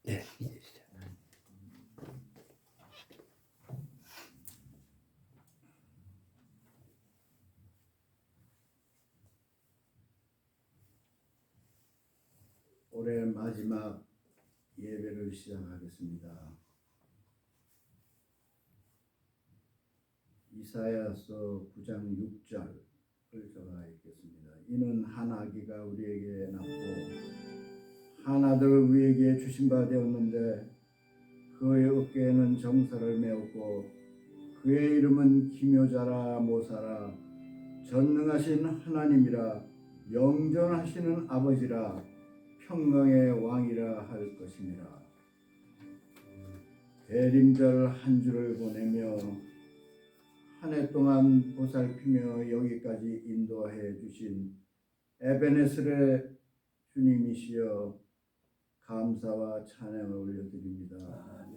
네, 이제 시작. 올해 마지막 예배를 시작하겠습니다. 이사야서 9장 6절을 제가 읽겠습니다. 이는 한 아기가 우리에게 낳고 한 아들을 우리에게 주신 바 되었는데 그의 어깨에는 정사를 메었고 그의 이름은 기묘자라 모사라 전능하신 하나님이라 영전하시는 아버지라 평강의 왕이라 할 것입니다. 대림절 한 주를 보내며 한 해 동안 보살피며 여기까지 인도해 주신 에베네셀의 주님이시여 감사와 찬양을 올려드립니다.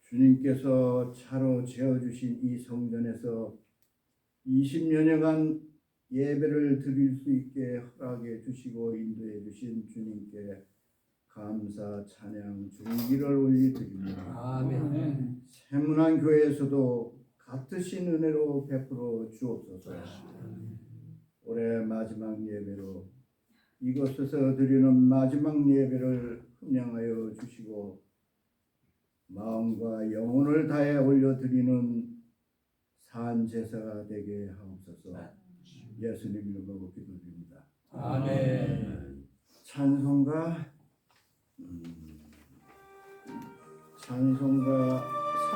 주님께서 차로 재어주신 이 성전에서 20년여간 예배를 드릴 수 있게 허락해 주시고 인도해 주신 주님께 감사 찬양 존귀를 올려드립니다. 아멘. 세문안 교회에서도 같으신 은혜로 베풀어 주옵소서. 올해 마지막 예배로 이곳에서 드리는 마지막 예배를 흠량하여 주시고 마음과 영혼을 다해 올려드리는 산 제사가 되게 하옵소서. 예수님 이름으로 기도드립니다. 아멘. 찬송가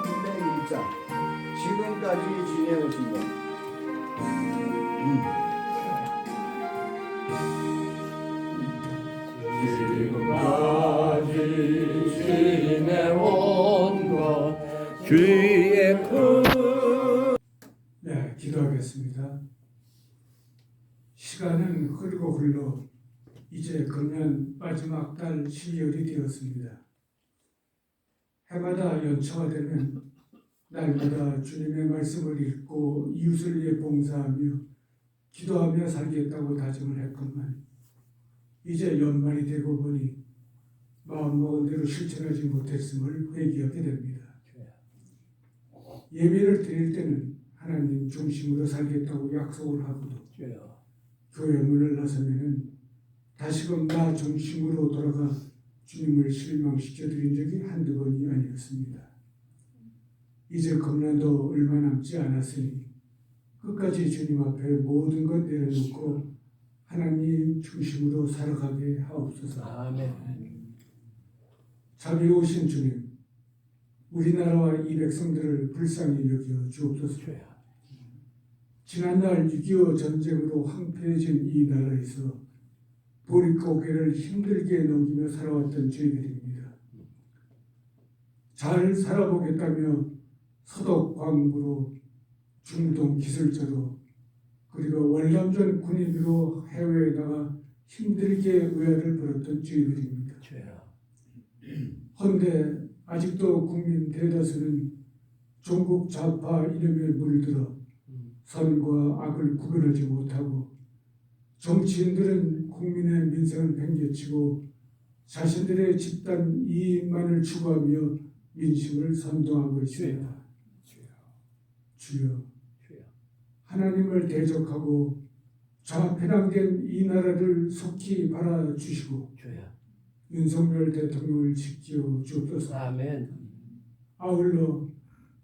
301장 지금까지 지내오신 분 지금까지 지내온 것 주의 품. 네, 기도하겠습니다. 시간은 흐르고 흘러 이제 금년 마지막 달 12월이 되었습니다. 해마다 연초가 되면 날마다 주님의 말씀을 읽고 이웃을 위해 봉사하며 기도하며 살겠다고 다짐을 했건만 이제 연말이 되고 보니 마음먹은 대로 실천하지 못했음을 회개하게 됩니다. 예배를 드릴 때는 하나님 중심으로 살겠다고 약속을 하고도 교회 문을 나서면은 다시금 나 중심으로 돌아가 주님을 실망시켜 드린 적이 한두 번이 아니었습니다. 이제 금년도 얼마 남지 않았으니 끝까지 주님 앞에 모든 것 내려놓고 하나님 중심으로 살아가게 하옵소서. 아멘. 자비로우신 주님, 우리나라와 이 백성들을 불쌍히 여겨 주옵소서. 지난날 6.25 전쟁으로 황폐해진 이 나라에서 보릿고개를 힘들게 넘기며 살아왔던 저희들입니다. 잘 살아보겠다며 서독 광부로 중동 기술자로 그리고 월남전 군인으로 해외에 나가 힘들게 의아를 벌였던 저희들입니다. 헌데 아직도 국민 대다수는 종북 좌파 이념에 물들어 선과 악을 구별하지 못하고 정치인들은 국민의 민생을 팽개치고 자신들의 집단 이익만을 추구하며 민심을 선동하고 있습니다. 주여, 하나님을 대적하고 좌편향된 이 나라를 속히 바라주시고 윤석열 대통령을 지켜 주옵소서. 아멘. 아울러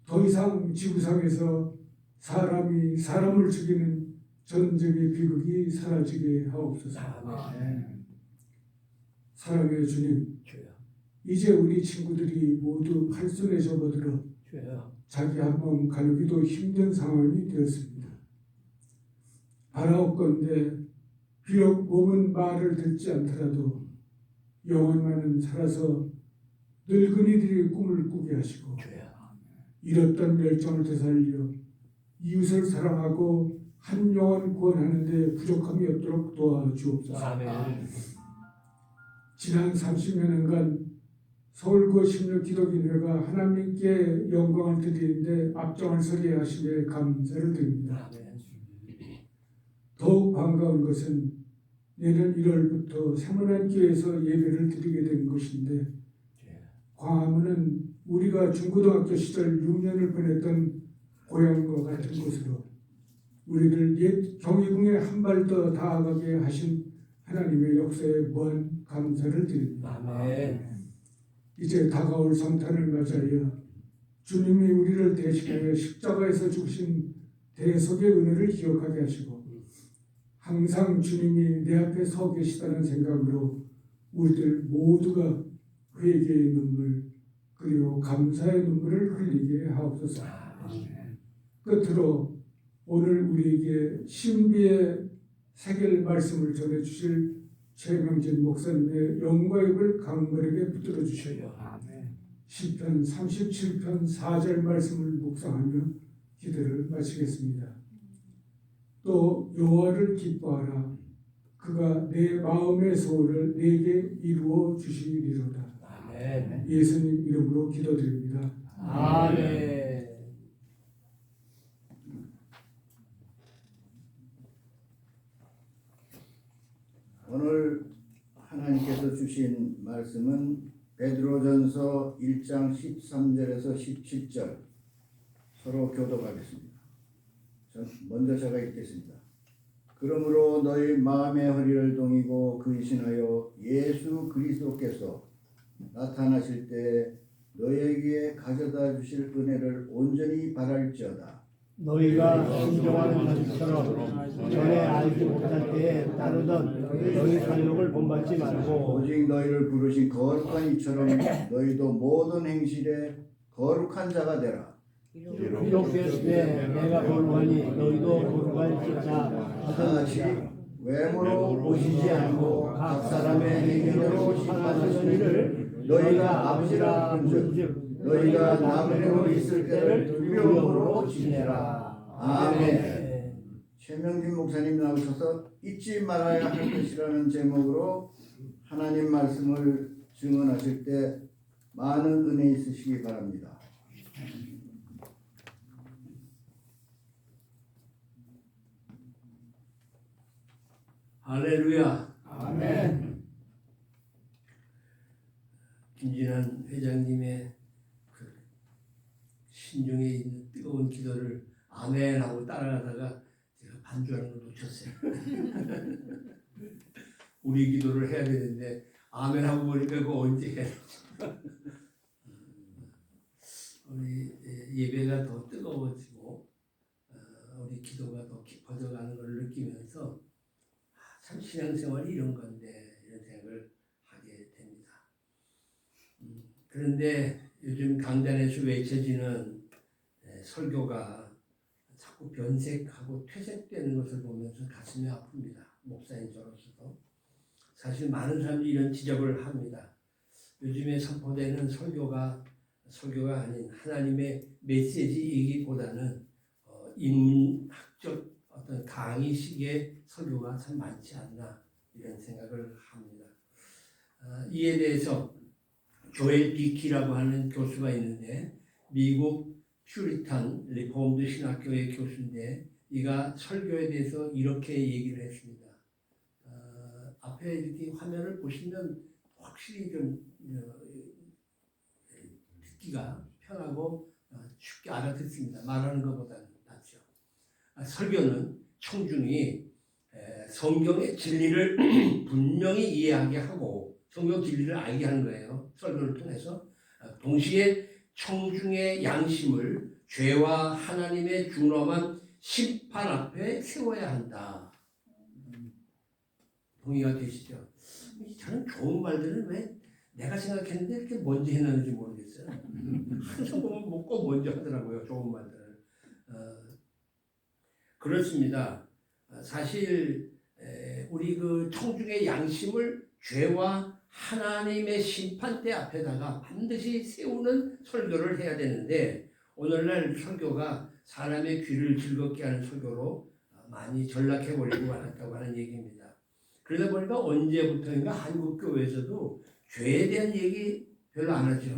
더 이상 지구상에서 사람이 사람을 죽이는 전쟁의 비극이 사라지게 하옵소서. 아멘. 사랑의 주님, 이제 우리 친구들이 모두 팔순에 접어들어 자기 한 몸 가누기도 힘든 상황이 되었습니다. 바라옵건대 비록 몸은 말을 듣지 않더라도 영혼만은 살아서 늙은이들이 꿈을 꾸게 하시고 잃었던 열정을 되살려 이웃을 사랑하고 한 영혼 구원하는 데 부족함이 없도록 도와주옵소서. 아멘. 지난 30년간 서울구 16 기독인회가 하나님께 영광을 드리는데 앞장을 서게 하심에 감사를 드립니다. 더욱 반가운 것은 내년 1월부터 세문안 교회에서 예배를 드리게 된 것인데 광화문은 우리가 중고등학교 시절 6년을 보냈던 고향과 같은 곳으로 우리를 옛 경희궁에 한 발 더 다가가게 하신 하나님의 역사에 무한 감사를 드립니다. 아멘. 이제 다가올 성탄을 맞이하여 주님이 우리를 대신하여 십자가에서 죽으신 대속의 은혜를 기억하게 하시고 항상 주님이 내 앞에 서 계시다는 생각으로 우리들 모두가 회개의 눈물 그리고 감사의 눈물을 흘리게 하옵소서. 끝으로 오늘 우리에게 신비의 세계를 말씀을 전해주실 최명진 목사님의 영과 입을 강건하게 붙들어 주셔요. 시편 37편 4절 말씀을 묵상하며 기도를 마치겠습니다. 또 여호와를 기뻐하라. 그가 내 마음의 소원을 내게 이루어 주시리로다. 아멘. 예수님 이름으로 기도드립니다. 아멘. 오늘 하나님께서 주신 말씀은 베드로전서 1장 13절에서 17절 서로 교독하겠습니다. 먼저 제가 읽겠습니다. 그러므로 너희 마음의 허리를 동이고 근신하여 예수 그리스도께서 나타나실 때 너희에게 가져다 주실 은혜를 온전히 바랄지어다. 너희가 순종하는 것처럼 전에 알지 못할 때에 따르던 너희 설욕을 본받지 말고 오직 너희를 부르신 거룩한 이처럼 너희도 모든 행실에 거룩한 자가 되라. 기록되었으되 내가 거룩하니 너희도 거룩할지라 다같이 외모로 보시지 않고 각 사람의 행위로 심판하시는 이를 너희가 아버지라 부른즉 너희가 남으로 있을 때를 두려움으로 지내라. 아멘. 최명진 목사님 나오셔서 잊지 말아야 할 것이라는 제목으로 하나님 말씀을 증언하실 때 많은 은혜 있으시기 바랍니다. 할렐루야. 아멘. 김진환 회장님의 그 신중에 있는 뜨거운 기도를 아멘 하고 따라가다가 제가 반주하는 걸 놓쳤어요. 우리 기도를 해야 되는데 아멘 하고 보니까 그거 언제 해야 되지? 우리 예배가 더 뜨거워지고 우리 기도가 더 깊어져 가는 걸 느끼면서 참 신앙생활이 이런 건데 이런 생각을 하게 됩니다. 그런데 요즘 강단에서 외쳐지는 설교가 자꾸 변색하고 퇴색되는 것을 보면서 가슴이 아픕니다. 목사인 저로서도. 사실 많은 사람들이 이런 지적을 합니다. 요즘에 선포되는 설교가 아닌 하나님의 메시지이기보다는 인문학적 어떤 강의식의 설교가 참 많지 않나 이런 생각을 합니다. 이에 대해서 조엘 비키라고 하는 교수가 있는데 미국 퓨리탄 리폼드 신학교의 교수인데 이가 설교에 대해서 이렇게 얘기를 했습니다. 앞에 이렇게 화면을 보시면 확실히 좀 듣기가 편하고 쉽게 알아듣습니다. 말하는 것보다는 낫죠. 설교는 청중이 성경의 진리를 분명히 이해하게 하고 성경 진리를 알게 하는 거예요. 설교를 통해서. 동시에 청중의 양심을 죄와 하나님의 준엄한 심판 앞에 세워야 한다. 동의가 되시죠? 저는 좋은 말들은 왜 내가 생각했는데 이렇게 먼저 해놨는지 모르겠어요. 항상 보면 꼭 먼저 하더라고요. 좋은 말들을. 그렇습니다. 사실 우리 그 청중의 양심을 죄와 하나님의 심판대 앞에다가 반드시 세우는 설교를 해야 되는데 오늘날 설교가 사람의 귀를 즐겁게 하는 설교로 많이 전락해버리고 말았다고 하는 얘기입니다. 그러다 보니까 언제부터인가 한국 교회에서도 죄에 대한 얘기 별로 안 하죠.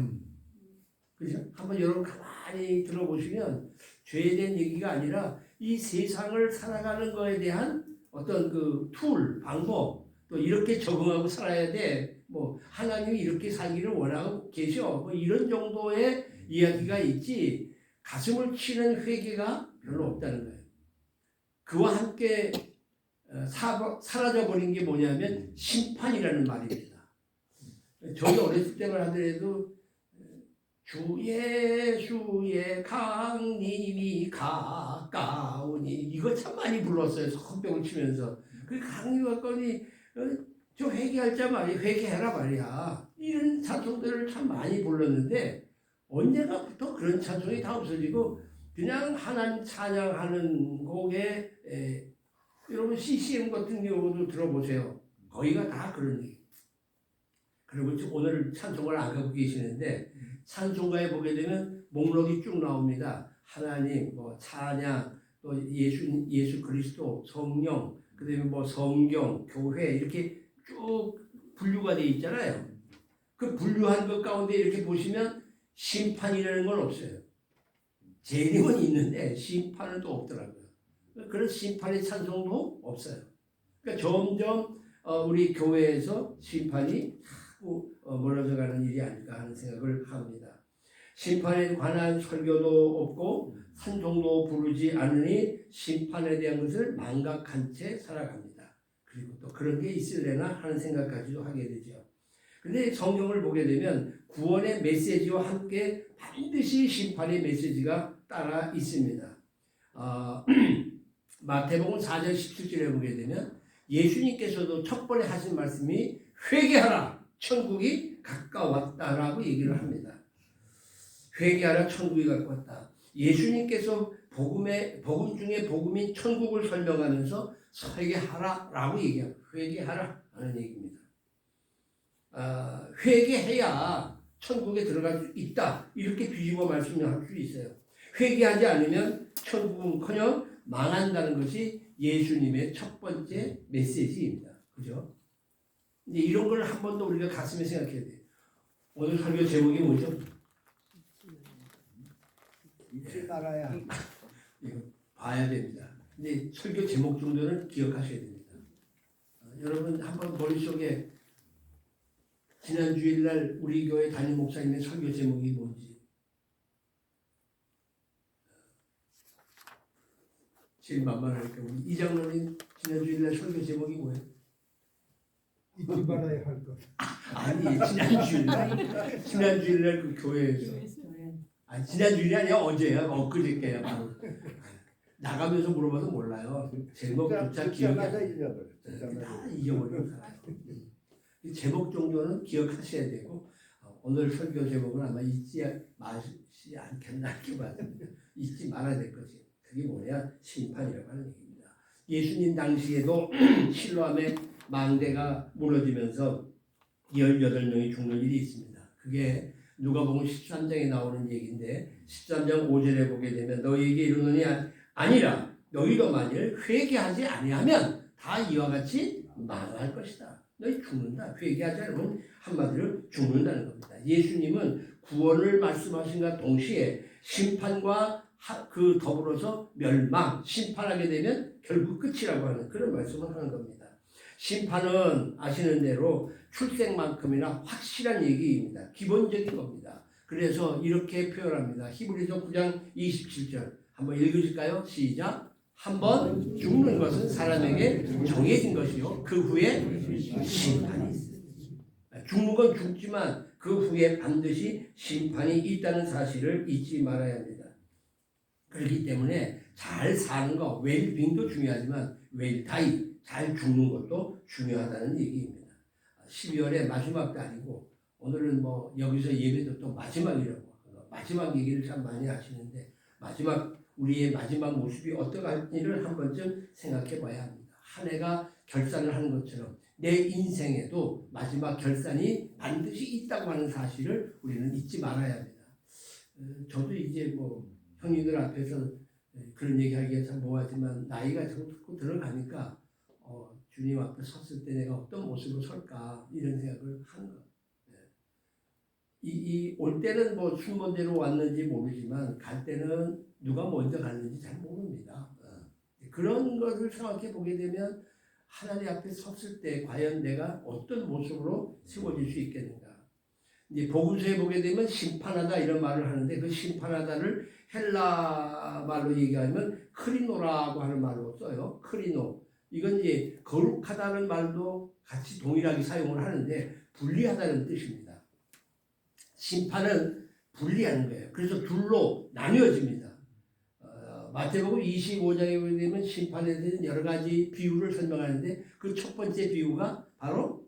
그죠? 한번 여러분 가만히 들어보시면 죄에 대한 얘기가 아니라 이 세상을 살아가는 거에 대한 어떤 그 툴, 방법, 또 이렇게 적응하고 살아야 돼. 뭐 하나님이 이렇게 살기를 원하고 계셔 뭐 이런 정도의 이야기가 있지 가슴을 치는 회개가 별로 없다는 거예요. 그와 함께 사라져버린 게 뭐냐면 심판이라는 말입니다. 저도 어렸을 때만 하더라도 주 예수의 강림이 가까우니 이거 참 많이 불렀어요. 손뼉을 치면서. 그 강림이 가까우니 저 회개할 자 말이야. 회개해라 말이야. 이런 찬송들을 참 많이 불렀는데 언제가부터 그런 찬송이 다 없어지고 그냥 하나님 찬양하는 곡에 여러분 CCM 같은 경우도 들어보세요. 거기가 다 그런 얘기. 그리고 오늘 찬송을 안 갖고 계시는데 찬송가에 보게 되면 목록이 쭉 나옵니다. 하나님, 뭐 찬양, 또 예수 그리스도, 성령, 그다음에 뭐 성경, 교회 이렇게 쭉 분류가 되어 있잖아요. 그 분류한 것 가운데 이렇게 보시면 심판이라는 건 없어요. 재림은 있는데 심판은 또 없더라고요. 그런 심판의 찬송도 없어요. 그러니까 점점 우리 교회에서 심판이 자꾸 멀어져가는 일이 아닐까 하는 생각을 합니다. 심판에 관한 설교도 없고 찬송도 부르지 않으니 심판에 대한 것을 망각한 채 살아갑니다. 그리고 또 그런 게 있을래나 하는 생각까지도 하게 되죠. 그런데 성경을 보게 되면 구원의 메시지와 함께 반드시 심판의 메시지가 따라 있습니다. 마태복음 4장 17절에 보게 되면 예수님께서도 첫 번에 하신 말씀이 회개하라 천국이 가까웠다라고 얘기를 합니다. 회개하라 천국이 가까웠다. 예수님께서 복음 중에 복음인 천국을 설명하면서 회개하라라고 얘기합니다. 회개하라 하는 얘기입니다. 회개해야 천국에 들어갈 수 있다. 이렇게 뒤집어 말씀할 수 있어요. 회개하지 않으면 천국은커녕 망한다는 것이 예수님의 첫 번째 메시지입니다. 그죠? 이제 이런 걸 한 번 더 우리가 가슴에 생각해야 돼요. 오늘 설교 제목이 뭐죠? 잊지 말아야. 이거 봐야 됩니다. 근데 설교 제목 정도는 기억하셔야 됩니다. 여러분 한번 머릿속에 지난 주일날 우리 교회 담임 목사님의 설교 제목이 뭔지 제일 만만하니까 우리 이장로님 지난 주일날 설교 제목이 뭐예요? 잊지 말아야 할 것. 아니 지난 주일날 그 교회에서 아니 지난 주일이 아니라 어제야 엊그저께야 바로 나가면서 물어봐도 몰라요. 제목조차 기억이 안 나요. 다 잊어버리고 살아요. 이 제목 정도는 기억하셔야 되고 오늘 설교 제목은 아마 잊지 마시지 않겠나 이렇게 봤습니다. 잊지 말아야 될 것이 그게 뭐냐 심판이라고 하는 얘기입니다. 예수님 당시에도 실로암의 망대가 무너지면서 18명이 죽는 일이 있습니다. 그게 누가복음 13장에 나오는 얘기인데 13장 5절에 보게 되면 너희에게 이르노니 아니라 너희도 만일 회개하지 아니하면 다 이와 같이 망할 것이다. 너희 죽는다. 회개하지 않으면 한마디로 죽는다는 겁니다. 예수님은 구원을 말씀하신과 동시에 심판과 그 더불어서 멸망, 심판하게 되면 결국 끝이라고 하는 그런 말씀을 하는 겁니다. 심판은 아시는 대로 출생만큼이나 확실한 얘기입니다. 기본적인 겁니다. 그래서 이렇게 표현합니다. 히브리서 9장 27절 한번 읽으실까요? 시작. 한번 죽는 것은 사람에게 정해진 것이요 그 후에 심판이 있습니다. 죽는 건 죽지만 그 후에 반드시 심판이 있다는 사실을 잊지 말아야 합니다. 그렇기 때문에 잘 사는 거 웰빙도 중요하지만 웰다이 잘 죽는 것도 중요하다는 얘기입니다. 12월의 마지막 달이고 오늘은 뭐 여기서 예배도 또 마지막이라고 마지막 얘기를 참 많이 하시는데 우리의 마지막 모습이 어떠할지를 한 번쯤 생각해 봐야 합니다. 한 해가 결산을 하는 것처럼 내 인생에도 마지막 결산이 반드시 있다고 하는 사실을 우리는 잊지 말아야 합니다. 저도 이제 뭐 형님들 앞에서 그런 얘기하기가 참 뭐하지만 나이가 자꾸 들어가니까 주님 앞에 섰을 때 내가 어떤 모습으로 설까 이런 생각을 하는 것. 올 때는 뭐 순번대로 왔는지 모르지만 갈 때는 누가 먼저 갔는지 잘 모릅니다. 그런 것을 생각해 보게 되면 하나님 앞에 섰을 때 과연 내가 어떤 모습으로 세워질 수 있겠는가? 이제 복음서에 보게 되면 심판하다 이런 말을 하는데 그 심판하다를 헬라 말로 얘기하면 크리노라고 하는 말로 써요. 크리노. 이건 이제 거룩하다는 말도 같이 동일하게 사용을 하는데 분리하다는 뜻입니다. 심판은 분리하는 거예요. 그래서 둘로 나뉘어집니다. 마태복음 25장에 보게 되면 심판에 대한 여러 가지 비유를 설명하는데 그 첫 번째 비유가 바로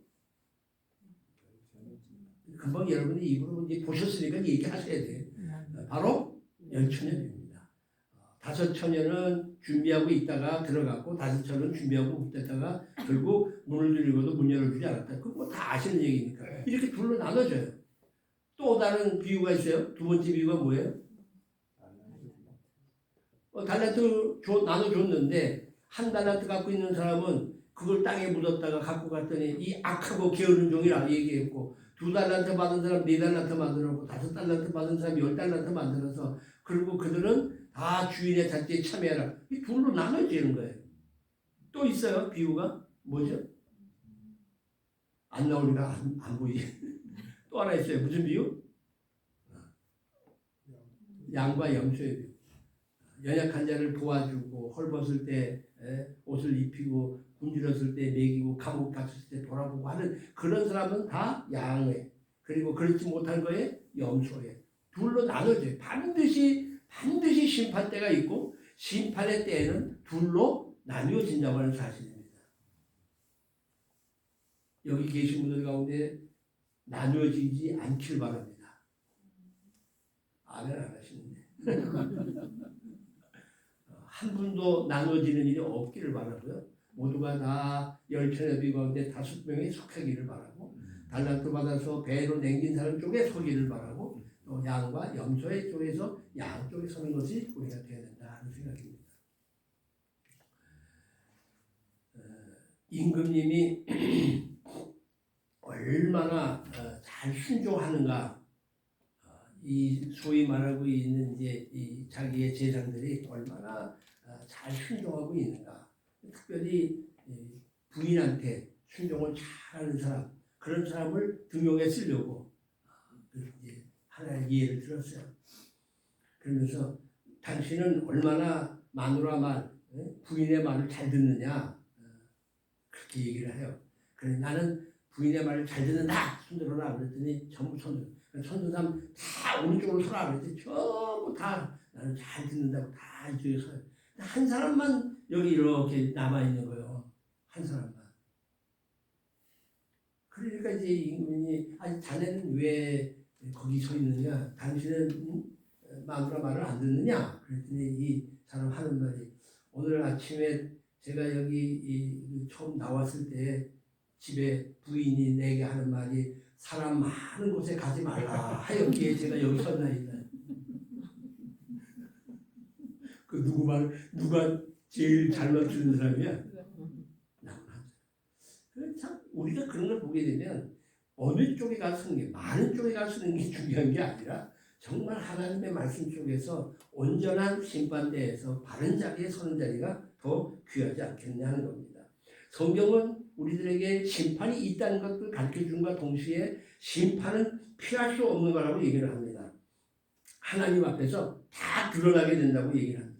금방 여러분이 입으로 이제 보셨으니까 얘기하셔야 돼요. 바로 열처녀입니다. 5처녀는 준비하고 있다가 들어갔고 5처녀는 준비하고 있다가 결국 문을 들고도 문 열어주지 않았다. 그거 뭐 다 아시는 얘기니까. 이렇게 둘로 나눠져요. 또 다른 비유가 있어요. 두 번째 비유가 뭐예요? 달란트 나눠줬는데 한 달란트 갖고 있는 사람은 그걸 땅에 묻었다가 갖고 갔더니 이 악하고 게으른 종이라 얘기했고 2달란트 받은 사람 4달란트 만들었고 5달란트 받은 사람 10달란트 만들어서 그리고 그들은 다 주인의 잔치에 참여하라. 이 둘로 나눠지는 거예요. 또 있어요. 비유가 뭐죠? 안 나오니까 안 보이지. 또 하나 있어요. 무슨 비유? 양과 염소의 비유. 연약한 자를 도와주고 헐벗을 때 옷을 입히고 굶주렸을 때 먹이고 감옥 갇혔을 때 돌아보고 하는 그런 사람은 다 양에 그리고 그렇지 못한 거에 염소에 둘로 나눠져요. 반드시 심판 때가 있고 심판의 때에는 둘로 나뉘어진다고 하는 사실입니다. 여기 계신 분들 가운데 나뉘어지지 않길 바랍니다. 아멘 안 하시는데 한 분도 나눠지는 일이 없기를 바라고요. 모두가 다 열처녀비 가운데 5명이 속하기를 바라고 달란트 받아서 배로 남긴 사람 쪽에 서기를 바라고 또 양과 염소의 쪽에서 양 쪽에 서는 것이 우리가 되어야 된다 하는 생각입니다. 임금님이 얼마나 잘 순종하는가 이 소위 말하고 있는 이제 이 자기의 제자들이 얼마나 잘 순종하고 있는가. 특별히 부인한테 순종을 잘하는 사람 그런 사람을 등용해 쓰려고 이제 하나의 예를 들었어요. 그러면서 당신은 얼마나 마누라 말 부인의 말을 잘 듣느냐 그렇게 얘기를 해요. 그래 나는 부인의 말을 잘 듣는다 손들어라 그랬더니 전부 손든 사람 다 오른쪽으로 서라 그랬더니 전부 다 나는 잘 듣는다고 다 이쪽에 서요. 한 사람만 여기 이렇게 남아있는 거예요. 한 사람만. 그러니까 이제 임금이 아니 자네는 왜 거기 서 있느냐? 당신은 마누라 말을 안 듣느냐? 그랬더니 이 사람 하는 말이 오늘 아침에 제가 여기 처음 나왔을 때 집에 부인이 내게 하는 말이 사람 많은 곳에 가지 말라 하였기에 제가 여기 섰나이다. 그 누가 제일 잘 맞추는 사람이야? 참 우리가 그런 걸 보게 되면 어느 쪽에 가서 쓰는 게 많은 쪽에 가서 쓰는 게 중요한 게 아니라 정말 하나님의 말씀 속에서 온전한 심판대에서 바른 자리에 서는 자리가 더 귀하지 않겠냐는 겁니다. 성경은 우리들에게 심판이 있다는 것을 가르쳐준과 동시에 심판은 피할 수 없는 거라고 얘기를 합니다. 하나님 앞에서 다 드러나게 된다고 얘기를 합니다.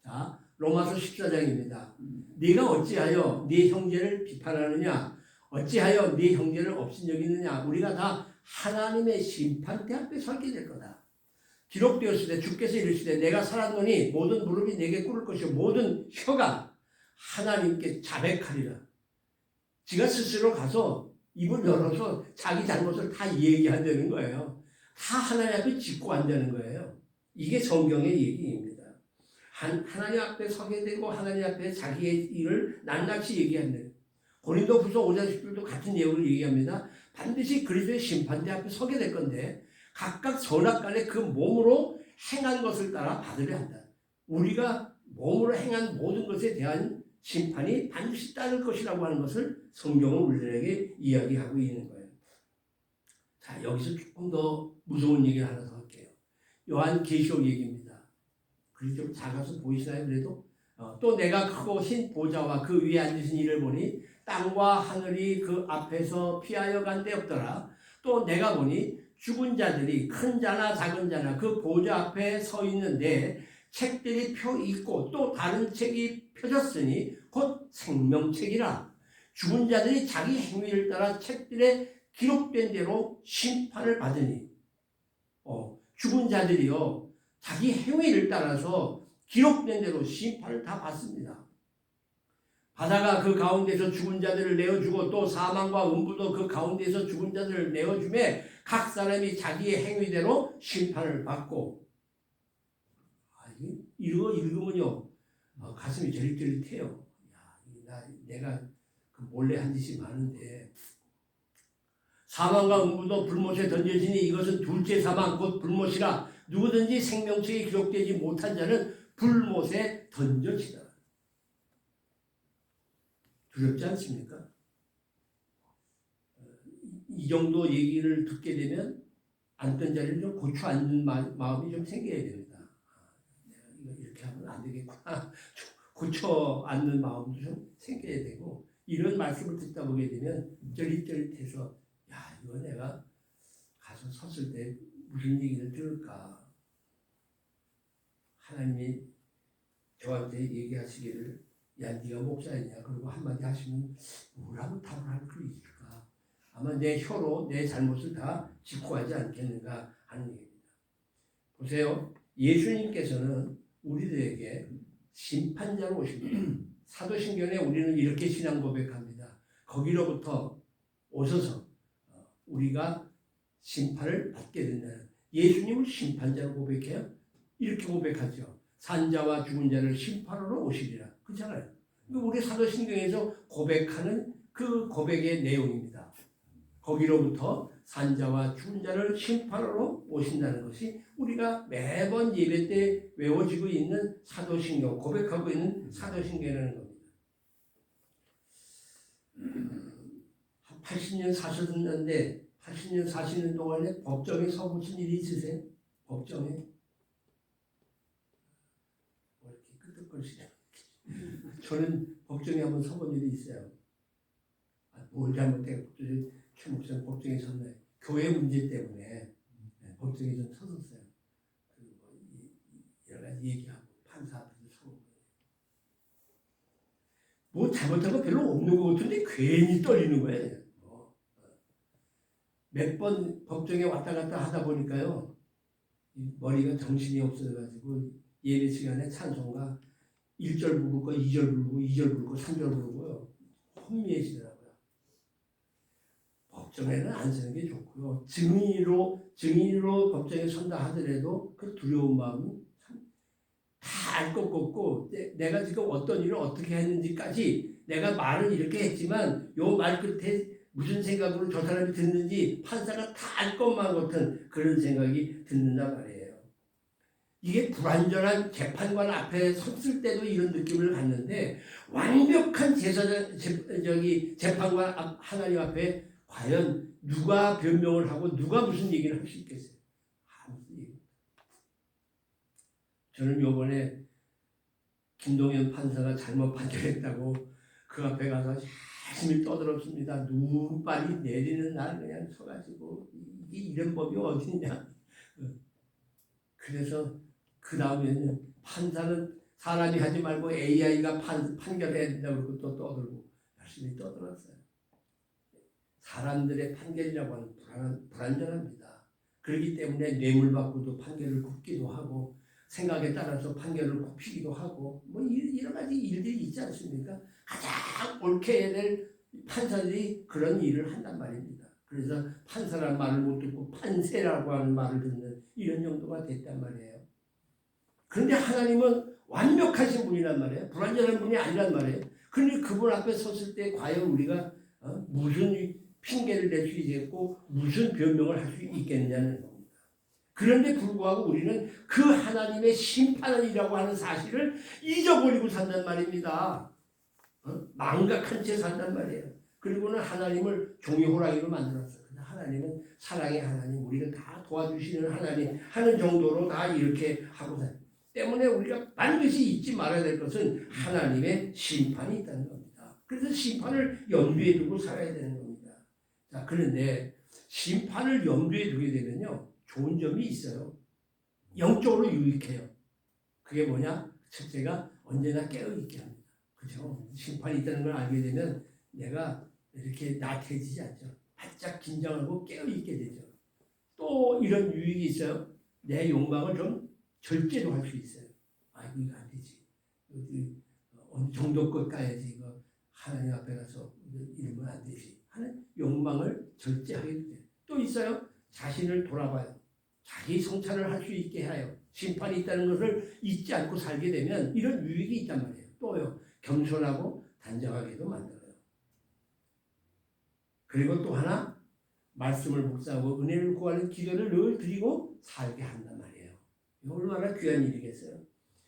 자, 로마서 14장입니다. 네가 어찌하여 네 형제를 비판하느냐? 어찌하여 네 형제를 업신여기느냐? 우리가 다 하나님의 심판대 앞에 서게 될 거다. 기록되었을 때 주께서 이르시되 내가 살았노니 모든 무릎이 내게 꿇을 것이요 모든 혀가 하나님께 자백하리라. 지가 스스로 가서 입을 열어서 자기 잘못을 다 얘기한다는 거예요. 다 하나님 앞에 짚고 한다는 거예요. 이게 성경의 얘기입니다. 하나님 앞에 서게 되고 하나님 앞에 자기의 일을 낱낱이 얘기한다. 고린도후서 5장 10절도 같은 내용을 얘기합니다. 반드시 그리스도의 심판대 앞에 서게 될 건데 각각 선악간에 그 몸으로 행한 것을 따라 받으려 한다. 우리가 몸으로 행한 모든 것에 대한 심판이 반드시 따를 것이라고 하는 것을 성경은 우리들에게 이야기하고 있는 거예요. 자, 여기서 조금 더 무서운 얘기를 하나 더 할게요. 요한계시록 얘기입니다. 그게 좀 작아서 보이시나요? 그래도 또 내가 크고 흰 보좌와 그 위에 앉으신 이를 보니 땅과 하늘이 그 앞에서 피하여 간 데 없더라. 또 내가 보니 죽은 자들이 큰 자나 작은 자나 그 보좌 앞에 서 있는데 책들이 펴 있고 또 다른 책이 펴졌으니 곧 생명책이라. 죽은 자들이 자기 행위를 따라 책들에 기록된 대로 심판을 받으니 죽은 자들이요 자기 행위를 따라서 기록된 대로 심판을 다 받습니다. 바다가 그 가운데서 죽은 자들을 내어주고 또 사망과 음부도 그 가운데서 죽은 자들을 내어주매 각 사람이 자기의 행위대로 심판을 받고. 이거 읽으면요 가슴이 저릿저릿해요. 내가 그 몰래 한 짓이 많은데, 사망과 음부도 불못에 던져지니 이것은 둘째 사망 곧 불못이라. 누구든지 생명책에 기록되지 못한 자는 불못에 던져지다. 두렵지 않습니까? 이 정도 얘기를 듣게 되면 앉던 자리를 좀 고쳐 앉는 마음이 좀 생겨야 됩니다. 내가 이거 이렇게 하면 안 되겠구나. 고쳐 앉는 마음도 좀 생겨야 되고, 이런 말씀을 듣다 보게 되면 저릿저릿해서 야, 이거 내가 가서 섰을 때 무슨 얘기를 들을까. 하나님이 저한테 얘기하시기를 야, 네가 목사이냐? 그리고 한마디 하시면 뭐라고 답을 할 수 있을까? 아마 내 혀로 내 잘못을 다 짚고하지 않겠는가 하는 얘기입니다. 보세요. 예수님께서는 우리들에게 심판자로 오십니다. 사도신경에 우리는 이렇게 신앙 고백합니다. 거기로부터 오셔서 우리가 심판을 받게 된다는, 예수님을 심판자로 고백해요. 이렇게 고백하죠. 산자와 죽은 자를 심판하러 오시리라. 그렇잖아요. 우리 사도신경에서 고백하는 그 고백의 내용입니다. 거기로부터 산자와 죽은 자를 심판하러 오신다는 것이 우리가 매번 예배 때 외워지고 있는 사도신경, 고백하고 있는 사도신경이라는 겁니다. 한 80년 사셨는데 80년 사시는 동안에 법정에 서보신 일이 있으세요? 법정에? 뭐 이렇게 끄덕거리시죠? 저는 법정에 한번 서본 일이 있어요. 뭘 잘못해서 최 목사님 법정에 섰나요? 교회 문제 때문에 법정에 좀 섰었어요. 여러 가지 얘기하고 판사 앞에서 서고. 뭐 잘못한 거 별로 없는 것 같은데 괜히 떨리는 거예요. 몇 번 법정에 왔다 갔다 하다 보니까요, 머리가 정신이 없어가지고 예배 시간에 찬송가 1절 부르고 2절 부르고 2절 부르고 3절 부르고요. 혼미해지더라고요. 법정에는 안 서는 게 좋고요. 증인으로 법정에 선다 하더라도 그 두려운 마음은 다 알 것 같고, 내가 지금 어떤 일을 어떻게 했는지까지, 내가 말을 이렇게 했지만 요 말 끝에 무슨 생각으로 저 사람이 듣는지 판사가 다 알 것만 같은 그런 생각이 듣는단 말이에요. 이게 불완전한 재판관 앞에 섰을 때도 이런 느낌을 갖는데, 완벽한 재판관 하나님 앞에 과연 누가 변명을 하고 누가 무슨 얘기를 할 수 있겠어요? 아무튼 얘기. 저는 요번에 김동연 판사가 잘못 판결했다고 그 앞에 가서 열심히 떠들었습니다. 눈발이 내리는 날 그냥 서가지고 이게 이런 법이 어딨냐. 그래서 그 다음에는 판사는 사람이 하지 말고 AI가 판결해야 된다고 그러고 또 떠들고 열심히 떠들었어요. 사람들의 판결이라고 하는 불안전합니다. 그렇기 때문에 뇌물받고도 판결을 굽기도 하고, 생각에 따라서 판결을 굽히기도 하고, 뭐 여러 가지 일들이 있지 않습니까? 가장 옳게 해야 될 판사들이 그런 일을 한단 말입니다. 그래서 판사라는 말을 못 듣고 판세라고 하는 말을 듣는 이런 정도가 됐단 말이에요. 그런데 하나님은 완벽하신 분이란 말이에요. 불완전한 분이 아니란 말이에요. 그런데 그분 앞에 섰을 때 과연 우리가 무슨 핑계를 댈 수 있겠고 무슨 변명을 할 수 있겠느냐는 겁니다. 그런데 불구하고 우리는 그 하나님의 심판이라고 하는 사실을 잊어버리고 산단 말입니다. 망각한 채 산단 말이에요. 그리고는 하나님을 종이 호랑이로 만들었어요. 하나님은 사랑의 하나님, 우리를 다 도와주시는 하나님 하는 정도로 다 이렇게 하고 살아요. 때문에 우리가 반드시 잊지 말아야 될 것은 하나님의 심판이 있다는 겁니다. 그래서 심판을 염두에 두고 살아야 되는 겁니다. 자, 그런데 심판을 염두에 두게 되면요, 좋은 점이 있어요. 영적으로 유익해요. 그게 뭐냐? 첫째가 언제나 깨어있게 합니다. 그죠? 심판이 있다는 걸 알게 되면 내가 이렇게 나태해지지 않죠. 바짝 긴장하고 깨어있게 되죠. 또 이런 유익이 있어요. 내 욕망을 좀 절제도 할 수 있어요. 아이고, 이거 안 되지. 어느 정도 것 까야지. 이거 하나님 앞에 가서 이러면 안 되지. 하는 욕망을 절제하게 돼요. 또 있어요. 자신을 돌아봐요. 자기 성찰을 할 수 있게 해요. 심판이 있다는 것을 잊지 않고 살게 되면 이런 유익이 있단 말이에요. 또요. 겸손하고 단정하게도 만들어요. 그리고 또 하나, 말씀을 묵상하고 은혜를 구하는 기도를 늘 드리고 살게 한단 말이에요. 이거 얼마나 귀한 일이겠어요.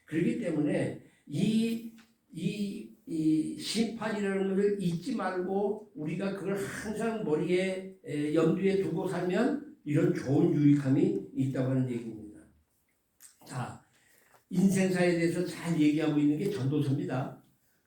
그렇기 때문에 이 심판이라는 것을 잊지 말고 우리가 그걸 항상 머리에 염두에 두고 살면 이런 좋은 유익함이 있다고 하는 얘기입니다. 자, 인생사에 대해서 잘 얘기하고 있는 게 전도서입니다.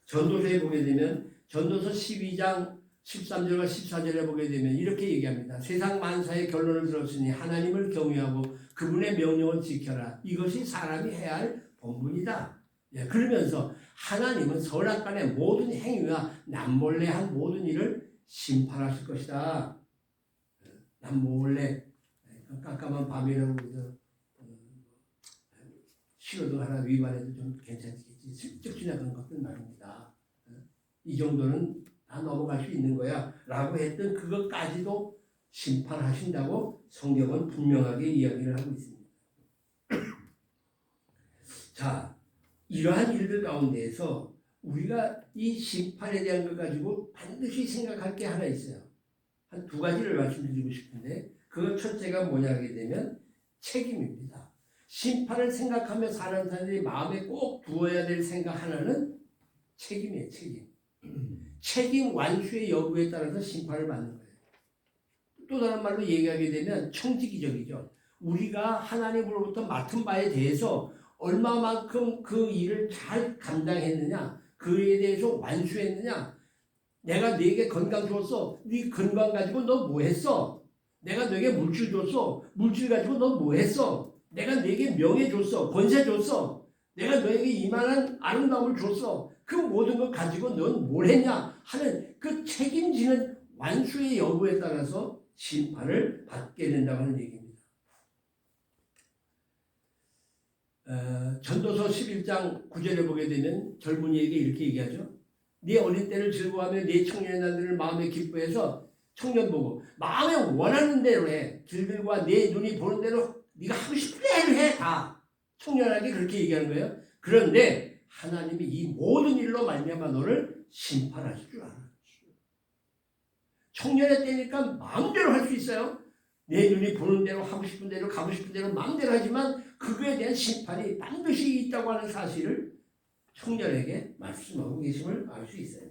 전도서에 보게 되면 전도서 12장 13절과 14절에 보게 되면 이렇게 얘기합니다. 세상 만사의 결론을 들었으니 하나님을 경외하고 그분의 명령을 지켜라. 이것이 사람이 해야 할 본분이다. 예, 그러면서 하나님은 선악간의 모든 행위와 남몰래 한 모든 일을 심판하실 것이다. 남몰래 깜깜한 밤이라고 해서 신호등 하나 위반해도 좀 괜찮겠지. 슬쩍 지나간 것들 말입니다. 이 정도는 다 넘어갈 수 있는 거야 라고 했던 그것까지도 심판하신다고 성경은 분명하게 이야기를 하고 있습니다. 자, 이러한 일들 가운데에서 우리가 이 심판에 대한 것 가지고 반드시 생각할 게 하나 있어요. 한 두 가지를 말씀드리고 싶은데 그 첫째가 뭐냐 하게 되면 책임입니다. 심판을 생각하며 사는 사람들이 마음에 꼭 두어야 될 생각 하나는 책임이에요. 책임 완수의 여부에 따라서 심판을 받는 거예요. 또 다른 말로 얘기하게 되면 청지기적이죠. 우리가 하나님으로부터 맡은 바에 대해서 얼마만큼 그 일을 잘 감당했느냐, 그에 대해서 완수했느냐. 내가 네게 건강 줬어. 네 건강 가지고 너 뭐 했어? 내가 네게 물질 줬어. 물질 가지고 너 뭐 했어? 내가 네게 명예 줬어. 권세 줬어. 내가 너에게 이만한 아름다움을 줬어. 그 모든 것 가지고 넌 뭘 했냐 하는 그 책임지는 완수의 여부에 따라서 심판을 받게 된다고 하는 얘기입니다. 전도서 11장 9절에 보게 되면 젊은이에게 이렇게 얘기하죠. 네 어린 때를 즐거워하며 네 청년의 날들을 마음에 기뻐해서 청년 보고 마음에 원하는 대로 해. 길들과 네 눈이 보는 대로 네가 하고 싶은 대로 해. 다 청년에게 그렇게 얘기하는 거예요. 그런데 하나님이 이 모든 일로 말미암아 너를 심판하실 줄 알아. 청년의 때니까 마음대로 할 수 있어요. 내 눈이 보는 대로 하고 싶은 대로 가고 싶은 대로 마음대로 하지만 그거에 대한 심판이 반드시 있다고 하는 사실을 청년에게 말씀하고 계심을 알 수 있어요.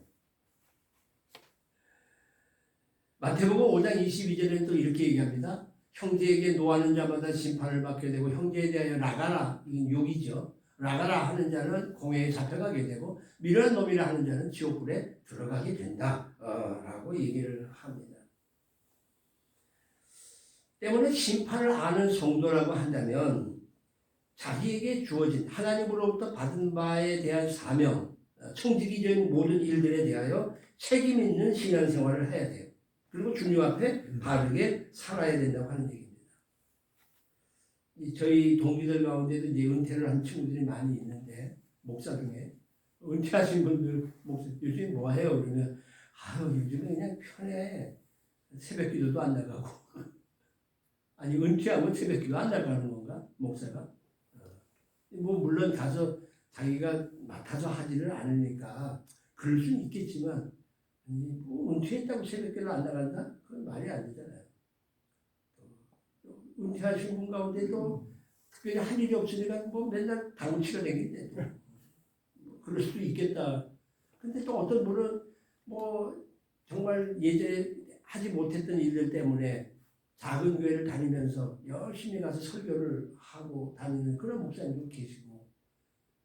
마태복음 5장 22절에는 또 이렇게 얘기합니다. 형제에게 노하는 자마다 심판을 받게 되고 형제에 대하여 나가라, 이건 욕이죠. 나가라 하는 자는 공회에 잡혀가게 되고 미련한 놈이라 하는 자는 지옥불에 들어가게 된다 라고 얘기를 합니다. 때문에 심판을 아는 성도라고 한다면 자기에게 주어진 하나님으로부터 받은 바에 대한 사명, 청지기적인 모든 일들에 대하여 책임 있는 신앙생활을 해야 돼요. 그리고 주님 앞에 바르게 살아야 된다고 하는 얘기입니다. 저희 동기들 가운데도 이제 은퇴를 한 친구들이 많이 있는데 목사 중에 은퇴하신 분들 목사 요즘에 뭐 해요? 그러면 요즘에 그냥 편해. 새벽기도도 안 나가고 아니 은퇴하면 새벽기도 안 나가는 건가? 목사가? 뭐 물론 가서 자기가 맡아서 하지를 않으니까 그럴 수는 있겠지만 뭐 은퇴했다고 새벽기도 안 나간다? 그건 말이 안 되잖아요. 은퇴하신 분 가운데도 특별히 할 일이 없으니까 뭐 맨날 당을 치러 다니는데 그럴 수도 있겠다. 근데 또 어떤 분은 뭐 정말 예전에 하지 못했던 일들 때문에 작은 교회를 다니면서 열심히 가서 설교를 하고 다니는 그런 목사님도 계시고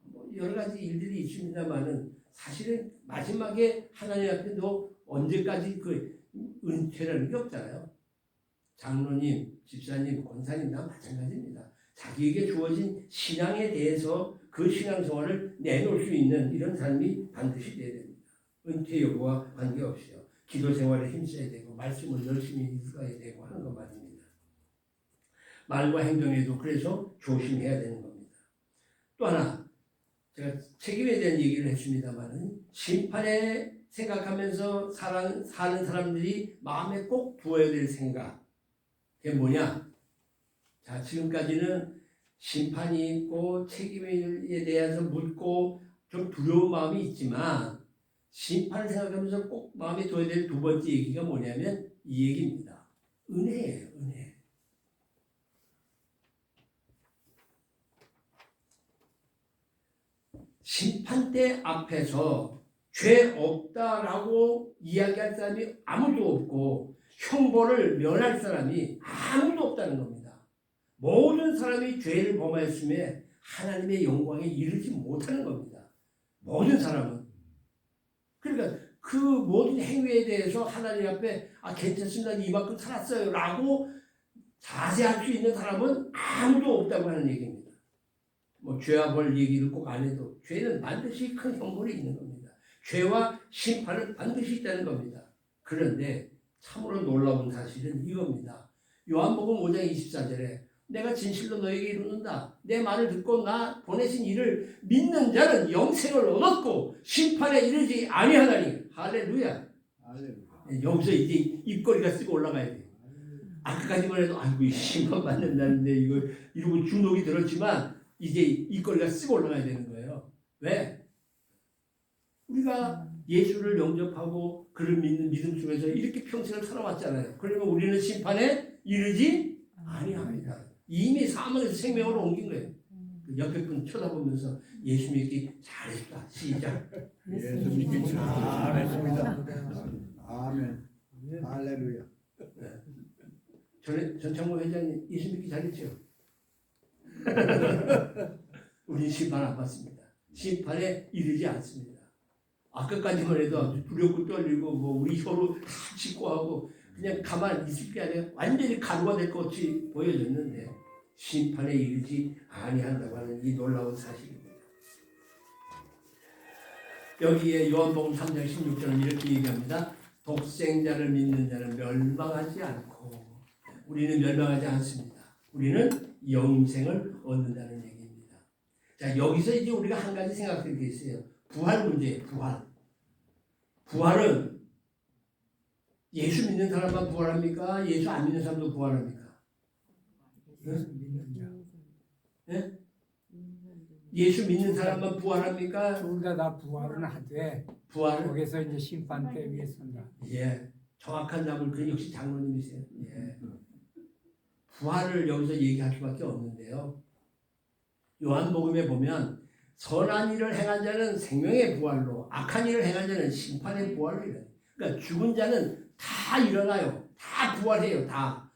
뭐 여러 가지 일들이 있습니다만은 사실은 마지막에 하나님 앞에 너 언제까지 그 은퇴라는 게 없잖아요. 장로님, 집사님, 권사님 다 마찬가지입니다. 자기에게 주어진 신앙에 대해서 그 신앙생활을 내놓을 수 있는 이런 삶이 반드시 돼야 됩니다. 은퇴 여부와 관계없이요. 기도 생활에 힘써야 되고 말씀을 열심히 읽어야 되고 하는 것 말입니다. 말과 행동에도 그래서 조심해야 되는 겁니다. 또 하나 제가 책임에 대한 얘기를 했습니다만은 심판에 생각하면서 사는 사람들이 마음에 꼭 두어야 될 생각 그게 뭐냐? 자, 지금까지는 심판이 있고 책임에 대해서 묻고 좀 두려운 마음이 있지만 심판을 생각하면서 꼭 마음에 둬야 될 두 번째 얘기가 뭐냐면 이 얘기입니다. 은혜예요, 은혜. 심판대 앞에서 죄 없다라고 이야기할 사람이 아무도 없고 형벌을 면할 사람이 아무도 없다는 겁니다. 모든 사람이 죄를 범하였음에 하나님의 영광에 이르지 못하는 겁니다. 모든 사람은. 그러니까 그 모든 행위에 대해서 하나님 앞에 괜찮습니다. 이만큼 살았어요 라고 자세할 수 있는 사람은 아무도 없다고 하는 얘기입니다. 뭐 죄와 벌 얘기를 꼭 안 해도 죄는 반드시 큰 형벌이 있는 겁니다. 죄와 심판은 반드시 있다는 겁니다. 그런데 참으로 놀라운 사실은 이겁니다. 요한복음 5장 24절에 내가 진실로 너에게 이르는다. 내 말을 듣고 나 보내신 이를 믿는 자는 영생을 얻었고 심판에 이르지 아니하나니. 할렐루야. 여기서 이제 입꼬리가 쓰고 올라가야 돼요. 아까까지만 해도 아이고 심판 받는다는데 이거 이러고 주눅이 들었지만 이제 입꼬리가 쓰고 올라가야 되는 거예요. 왜? 우리가 예수를 영접하고 그를 믿는 믿음 속에서 이렇게 평생을 살아왔잖아요. 그러면 우리는 심판에 이르지 아니합니다. 이미 사망에서 생명으로 옮긴 거예요. 옆에 분 쳐다보면서 예수 믿기 잘했다. 시작. 예수 믿기 잘했습니다. 아멘. 할렐루야. 전창모 회장님 예수 믿기 잘했죠. 우리는 심판 안 받습니다. 심판에 이르지 않습니다. 아까까지만 해도 아주 두렵고 떨리고 뭐 우리 혀로 다 직고하고 그냥 가만히 있을 게 아니라 완전히 가루가 될 것 같이 보여졌는데 심판에 이르지 아니한다고 하는 이 놀라운 사실입니다. 여기에 요한복음 3장 16절은 이렇게 얘기합니다. 독생자를 믿는 자는 멸망하지 않고 우리는 멸망하지 않습니다. 우리는 영생을 얻는다는 얘기입니다. 자, 여기서 이제 우리가 한 가지 생각할 게 있어요. 부활 문제예요. 부활은 예수 믿는 사람만 부활합니까? 예수 안 믿는 사람도 부활합니까? 네? 예수 믿는 사람만 부활합니까? 둘 다 부활은 하되 부활은? 거기서 이제 심판 때 위에 선다. 예, 정확한 답을 그 역시 장로님이세요. 예. 부활을 여기서 얘기할 수밖에 없는데요. 요한복음에 보면 선한 일을 행한 자는 생명의 부활로, 악한 일을 행한 자는 심판의 부활로 일어나요. 그러니까 죽은 자는 다 일어나요. 다 부활해요. 다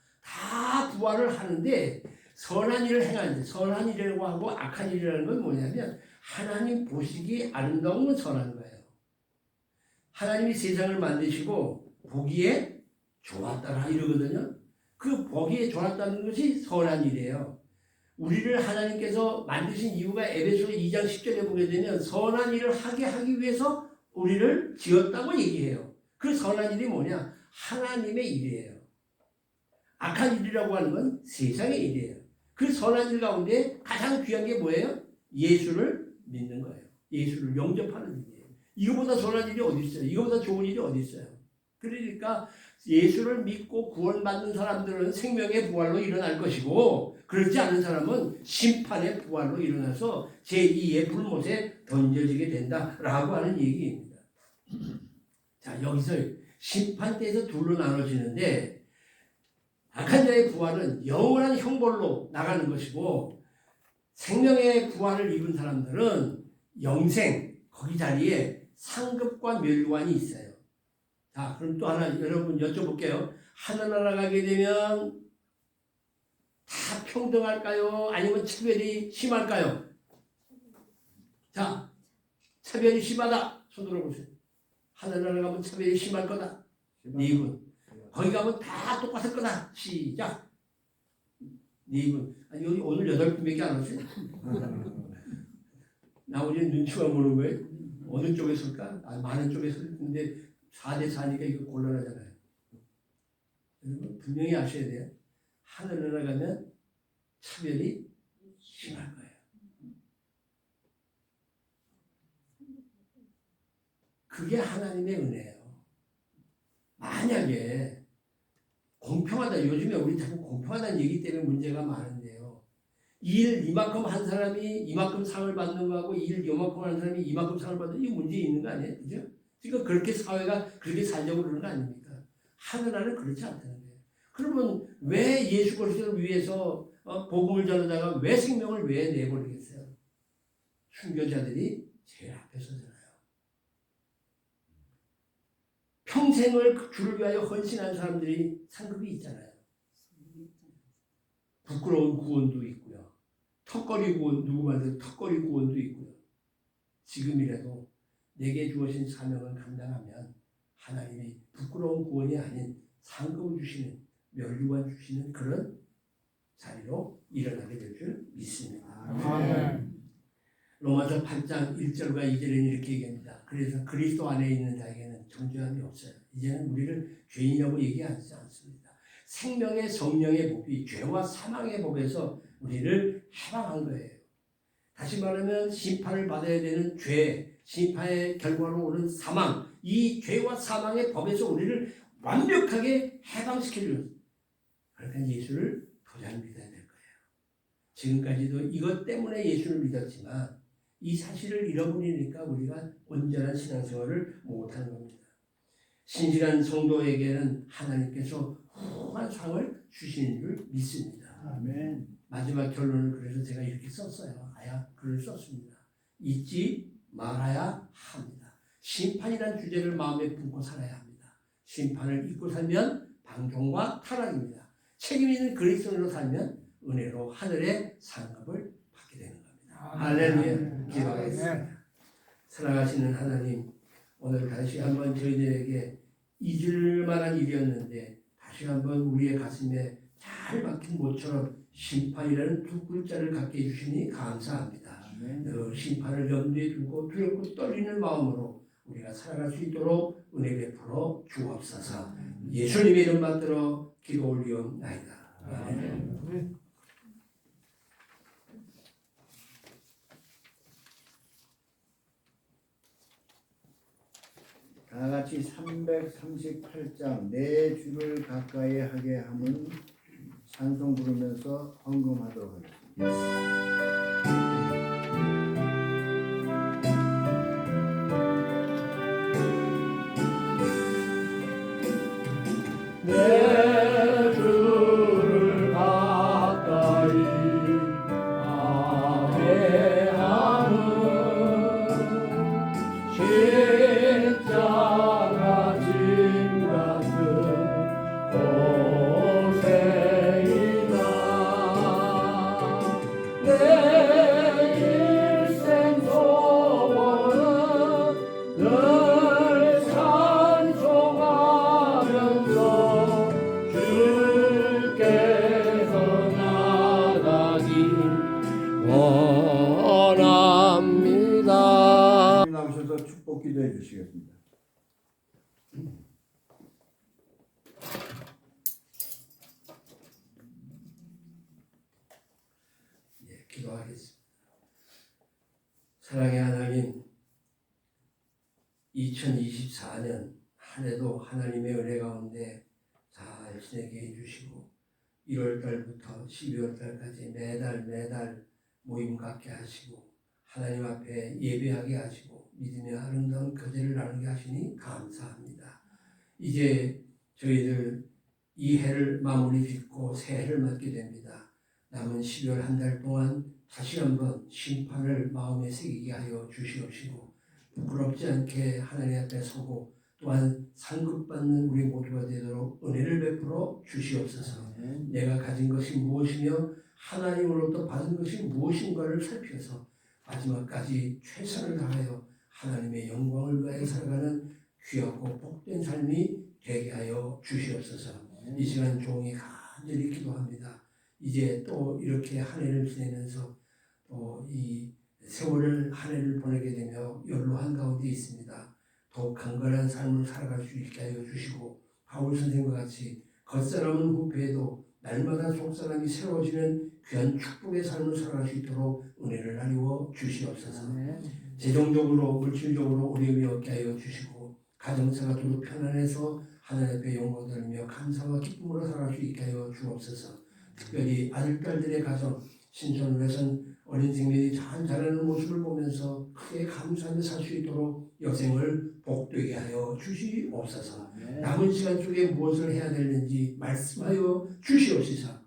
부활을 하는데 선한 일을 행한 자, 선한 일이라고 하고 악한 일이라는 건 뭐냐면 하나님 보시기 아름다운 건 선한 거예요. 하나님이 세상을 만드시고 보기에 좋았더라 이러거든요. 그 보기에 좋았다는 것이 선한 일이에요. 우리를 하나님께서 만드신 이유가 에베소서 2장 10절에 보게 되면 선한 일을 하기 위해서 우리를 지었다고 얘기해요. 그 선한 일이 뭐냐? 하나님의 일이에요. 악한 일이라고 하는 건 세상의 일이에요. 그 선한 일 가운데 가장 귀한 게 뭐예요? 예수를 믿는 거예요. 예수를 영접하는 일이에요. 이거보다 선한 일이 어디 있어요? 이거보다 좋은 일이 어디 있어요? 그러니까 예수를 믿고 구원받는 사람들은 생명의 부활로 일어날 것이고 그렇지 않은 사람은 심판의 부활로 일어나서 제2의 불못에 던져지게 된다라고 하는 얘기입니다. 자, 여기서 심판대에서 둘로 나눠지는데 악한 자의 부활은 영원한 형벌로 나가는 것이고 생명의 부활을 입은 사람들은 영생, 거기 자리에 상급과 멸관이 있어요. 자, 그럼 또 하나 여러분 여쭤볼게요. 하늘나라 가게 되면 다 평등할까요? 아니면 차별이 심할까요? 자, 차별이 심하다. 손 들어보세요. 하늘나라 가면 차별이 심할 거다. 네 분. 거기 가면 다 똑같을 거다. 시작. 네 분. 아니 여기 오늘 8분밖에 안 왔어요. 나머지는 눈치만 보는 거예요. 어느 쪽에 설까? 많은 쪽에 설는데 4대 4니까 이거 곤란하잖아요. 여러분 분명히 아셔야 돼요. 하늘나라 가면 차별이 심할 거예요. 그게 하나님의 은혜예요. 만약에 공평하다. 요즘에 우리 자꾸 공평하다는 얘기 때문에 문제가 많은데요. 일 이만큼 한 사람이 이만큼 상을 받는 거하고 일 요만큼 하는 사람이 이만큼 상을 받는 이 문제 있는 거 아니에요? 그죠? 지금 그렇게 사회가 그렇게 살려고 그러는 거 아닙니까? 하늘나라는 그렇지 않다는 거예요. 그러면 왜 예수 그리스도를 위해서 복음을 전하다가 왜 생명을 왜 내버리겠어요? 순교자들이 제일 앞에 서잖아요. 평생을 주를 위하여 헌신한 사람들이 상급이 있잖아요. 부끄러운 구원도 있고요. 턱걸이 구원, 누구 말대로 턱걸이 구원도 있고요. 지금이라도 내게 주어진 사명을 감당하면 하나님이 부끄러운 구원이 아닌 상급을 주시는, 면류관 주시는 그런 자리로 일어나게 될 줄 믿습니다. 아멘. 로마서 8장 1절과 2절에는 이렇게 얘기합니다. 그래서 그리스도 안에 있는 자에게는 정죄함이 없어요. 이제는 우리를 죄인이라고 얘기하지 않습니다. 생명의 성령의 법이 죄와 사망의 법에서 우리를 해방한 거예요. 다시 말하면 심판을 받아야 되는 죄, 심판의 결과로 오는 사망, 이 죄와 사망의 법에서 우리를 완벽하게 해방시켜주는, 그러니까 예수를 더 잘 믿어야 될 거예요. 지금까지도 이것 때문에 예수를 믿었지만 이 사실을 잃어버리니까 우리가 온전한 신앙생활을 못하는 겁니다. 신실한 성도에게는 하나님께서 후한 상을 주시는 줄 믿습니다. 아멘. 마지막 결론을 그래서 제가 이렇게 썼어요. 글을 썼습니다. 잊지 말아야 합니다. 심판이란 주제를 마음에 품고 살아야 합니다. 심판을 잊고 살면 방종과 타락입니다. 책임 있는 그리스도인으로 살면 은혜로 하늘의 상급을 받게 되는 겁니다. 할렐루야. 기도하겠습니다. 사랑하시는 하나님, 오늘 다시 한번 저희들에게 잊을 만한 일이었는데 다시 한번 우리의 가슴에 잘 박힌 못처럼 심판이라는 두 글자를 갖게 해주시니 감사합니다. 늘 심판을 염두에 두고 두렵고 떨리는 마음으로 우리가 살아갈 수 있도록 은혜 베풀어 주옵소서. 예수님의 이름 받들어 기도 올리옵나이다. 아멘. 다 같이 338장 내 주를 가까이 하게 함은 찬송 부르면서 헌금하도록 하겠습니다. 내 주를 가까이 하게 함은 십자가 짐 같은 고생이다. 내 일생 소원은 늘 찬송하면서 주께서 나가기 원합니다. 나오셔서 축복 기도해 주시겠습니다. 기도하겠습니다. 사랑의 하나님, 2024년 한 해도 하나님의 은혜 가운데 잘 지내게 해주시고 1월달부터 12월달까지 매달 모임 갖게 하시고 하나님 앞에 예배하게 하시고 믿음의 아름다운 교제를 나누게 하시니 감사합니다. 이제 저희들 이 해를 마무리 짓고 새해를 맞게 됩니다. 남은 12월 한 달 동안 다시 한번 심판을 마음에 새기게 하여 주시옵시고 부끄럽지 않게 하나님 앞에 서고 또한 상급받는 우리 모두가 되도록 은혜를 베풀어 주시옵소서. 내가 가진 것이 무엇이며 하나님으로부터 받은 것이 무엇인가를 살펴서 마지막까지 최선을 다하여 하나님의 영광을 위하여 살아가는 귀하고 복된 삶이 되게 하여 주시옵소서. 이 시간 종이 간절히 기도합니다. 이제 또 이렇게 한 해를 지내면서 또 이 세월을 한 해를 보내게 되며 연로한 가운데 있습니다. 더욱 강건한 삶을 살아갈 수 있게 하여 주시고 바울 선생과 같이 겉사람은 후패에도 날마다 속사람이 새로워지는 귀한 축복의 삶을 살아갈 수 있도록 은혜를 나누어 주시옵소서. 재정적으로 물질적으로 어려움이 없게 하여 주시고 가정사가 두루 편안해서 하나님 앞에 영광 돌리며 감사와 기쁨으로 살아갈 수 있게 하여 주옵소서. 특별히 아들딸들의 가정 신선을 해선 어린 생명이 잘 자라는 모습을 보면서 크게 감사하며 살 수 있도록 여생을 복되게 하여 주시옵소서. 남은 시간 속에 무엇을 해야 되는지 말씀하여 주시옵소서.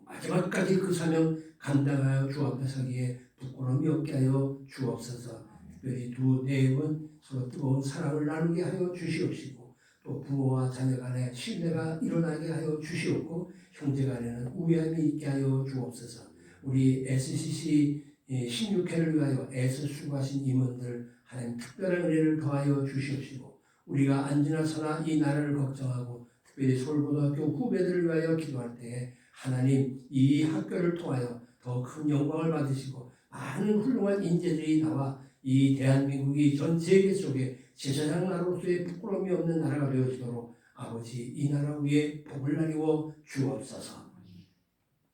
마지막까지 그 사명 감당하여 주 앞에 서기에 부끄러움이 없게 하여 주옵소서. 특별히 두 내음은 서로 뜨거운 사랑을 나누게 하여 주시옵시고 또 부모와 자녀 간에 신뢰가 일어나게 하여 주시옵고 형제 간에는 우애함이 있게 하여 주옵소서. 우리 SCC 16회를 위하여 애써 수고하신 임원들 하나님 특별한 은혜를 더하여 주시옵시고 우리가 안지나 서나 이 나라를 걱정하고 특별히 서울고등학교 후배들을 위하여 기도할 때에 하나님 이 학교를 통하여 더 큰 영광을 받으시고 많은 훌륭한 인재들이 나와 이 대한민국이 전 세계 속에 제사장 나라로서의 부끄러움이 없는 나라가 되어지도록 아버지 이 나라 위에 복을 나누어 주옵소서.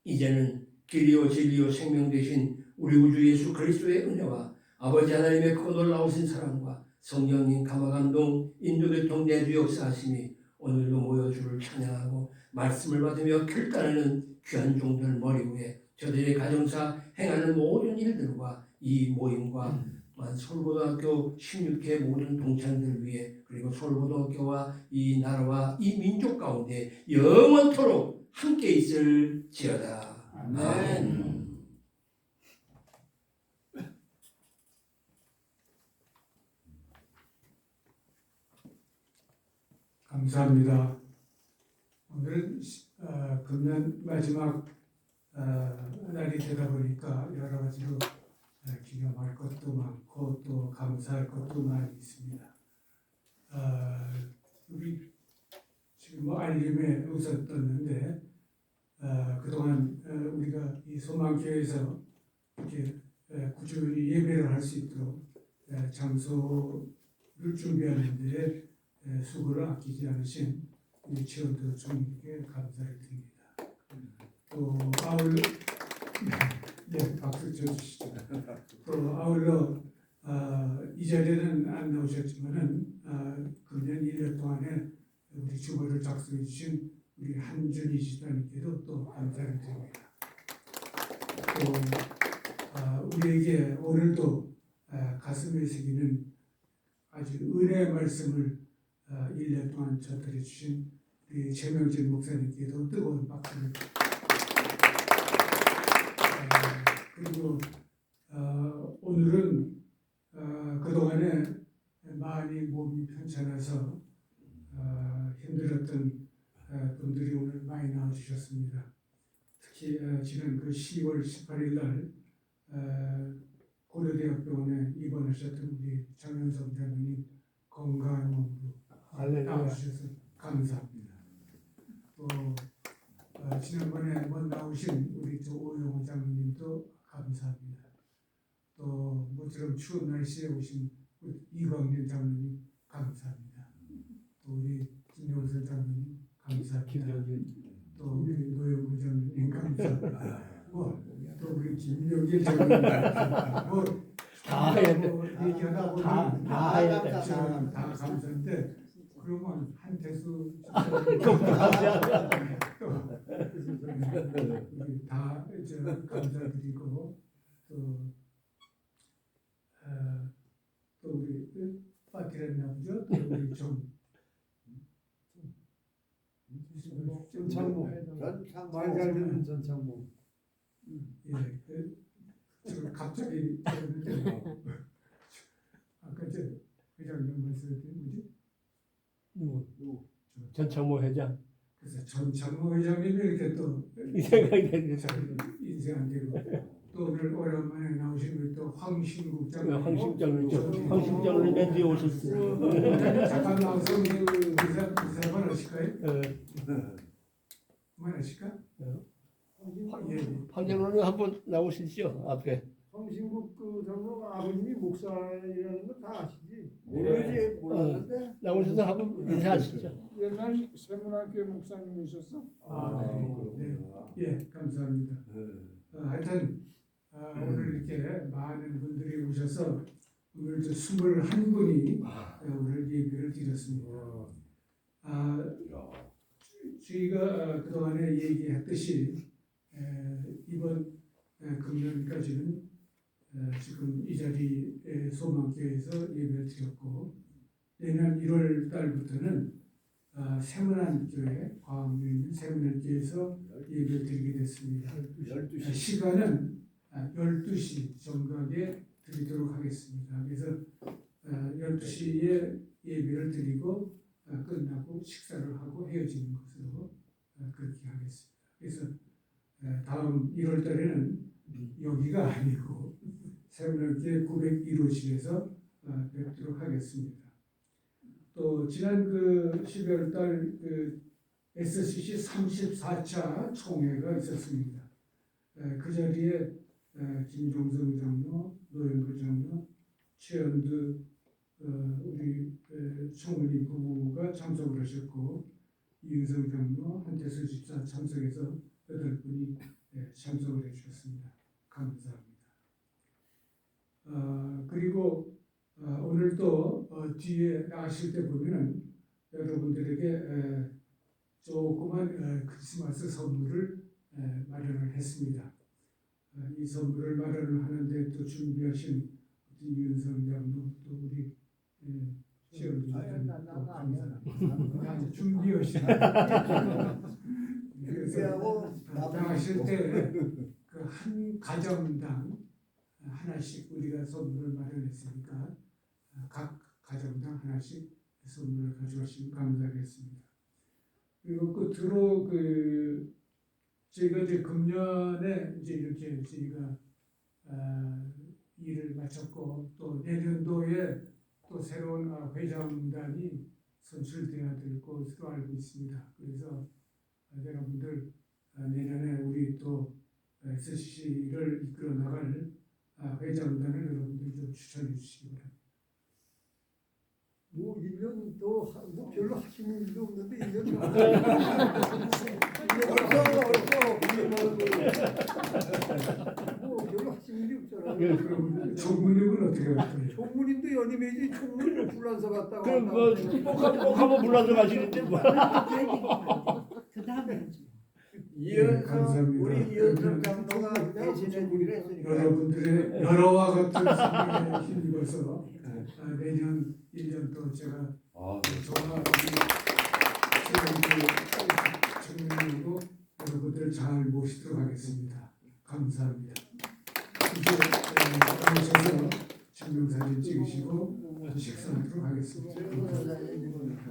이제는 길이요 진리요 생명 되신 우리 우주 예수 그리스도의 은혜와 아버지 하나님의 그 놀라우신 사랑과 성령님 감화감동 인도교통 내주 역사하심이 오늘도 모여 주를 찬양하고 말씀을 받으며 결단하는 귀한 종들 머리 위에 저들의 가정사 행하는 모든 일들과 이 모임과 또한 서울고등학교 16회 모든 동창들 위해 그리고 서울고등학교와 이 나라와 이 민족 가운데 영원토록 함께 있을지어다. 아멘. 감사합니다. 오늘은 금년 마지막 날이 되다 보니까 여러 가지로 기념할 것도 많고 또 감사할 것도 많이 있습니다. 우리 지금 뭐 알림에 우선 떴는데 그동안 우리가 이 소망교회에서 이렇게 꾸준히 예배를 할 수 있도록 장소를 준비하는 데 수고를 아끼지 않으신 우리 지원도 주님께 감사를 드립니다. 또 아울러 네, 박수 쳐주시죠. 또 아울러 이 자리에는 안 나오셨지만은 금년 1년 동안에 우리 주보를 작성해 주신 우리 한준희 지사님께도 또 감사를 드립니다. 또 우리에게 오늘도 가슴에 새기는 아주 은혜의 말씀을 1년 동안 전달해 주신 우리 최명진 목사님께도 뜨거운 박수를 그리고 오늘은 그동안에 많이 몸이 편찮아서 힘들었던 분들이 오늘 많이 나와주셨습니다. 특히 지난 그 10월 18일 날 고려대학병원에 입원하셨던 우리 장현성 장로님 건강한 몸으로 나와주셔서 감사합니다. 또 지난번에 한번 나오신 우리 오영호 장로님도 감사합니다. 또 모처럼 추운 날씨에 오신 이광년 장로님 감사합니다. 또 우리 김영선 장로님 감사합니다. 또 우리 노영구 장로님 감사합니다. 또 우리 김영길 장로님 다 해야 돼. 얘기하다 보니 다 해야 돼. 다 감사한데 그러면 한태수 우리 다 감사드리고 또 우리 파티라는 아버죠. 또 우리 전창모 말 잘 듣는 전창모. 예, 저 갑자기 아까 저 회장님 말씀드린 뭐지? 전창모 회장 그래서 전창모 회장님이 이렇게 또 이 생각이 되는 인생 안 되고 또 또 오늘 오랜만에 나오신 우리 또 황신국 장로님. 황심장로님 맨 뒤에 오셨어요. 잠깐 나와서 인사만 하실까요? 그만하실까? 예. 황장로님 한번 나오시죠 앞에. 성신국 그 장로 아버님이 목사이라는 거 다 아시지? 모르지 몰랐는데 나오셔서 한번 인사하시죠. 옛날 세문학교 목사님이셨어? 네. 예, 감사합니다. 하여튼 오늘 이렇게 많은 분들이 오셔서 오늘 저 21분이 오늘 예배를 드렸습니다. 저희가 그동안에 얘기했듯이 이번 금년까지는 지금 이 자리에 소망교회에서 예배를 드렸고 내년 1월 달부터는 세문안교회 광주에 있는 세문안교회에서 예배를 드리게 됐습니다. 12시. 시간은 12시 정각에 드리도록 하겠습니다. 그래서 12시에 예배를 드리고 끝나고 식사를 하고 헤어지는 것으로 그렇게 하겠습니다. 그래서 다음 1월 달에는 여기가 아니고 세문안교회 901호실에서 뵙도록 하겠습니다. 또 지난 그 12월 달 그 SCC 34차 총회가 있었습니다. 그 자리에 김종성 장로, 노영글 장로, 최연두 우리 총무님 부부가 참석을 하셨고 이은성 장로, 한태수 집사 참석해서 8분이 참석을 해주셨습니다. 감사합니다. 그리고 오늘 또 뒤에 나가실 때 보면은 여러분들에게 조그만 크리스마스 선물을 마련을 했습니다. 이 선물을 마련을 하는데 또 준비하신 이은성 장로 또 우리 시험도 감사합니다. 준비하신 그래서 나가실 때 그 한 가정당 하나씩 우리가 선물을 마련했으니까 각 가정당 하나씩 선물을 가져가시면 감사하겠습니다. 그리고 끝으로 저희가 이제 금년에 이제 이렇게 저희가 일을 마쳤고 또 내년도에 또 새로운 회장단이 선출되어야 될 것으로 알고 있습니다. 그래서 여러분들 내년에 우리 또 SCC를 이끌어 나갈 회장단을 여러분들 좀 추천해 주시기 바랍니다. 뭐 1년 뭐 별로 하시는 일도 없는데 1년 뭐 별로 하시는 일이 없잖아. 그럼 총무님은 어떻게 할까요? 총무님도 연임해야지 총무를 불란서 갔다가 그럼 꼭 한번 불러서 가시는데 뭐. 그 다음에 하죠. 이현석 감사합니다. 우리 이현석 장로가 대신해 주기로 했으니까 여러분들의 여러와 같은 생각에 힘입어서 내년 1년 또 제가 저와 청년으로 여러분들 잘 모시도록 하겠습니다. 감사합니다. 이제 나오셔서 증명사진 찍으시고 식사하도록 하겠습니다.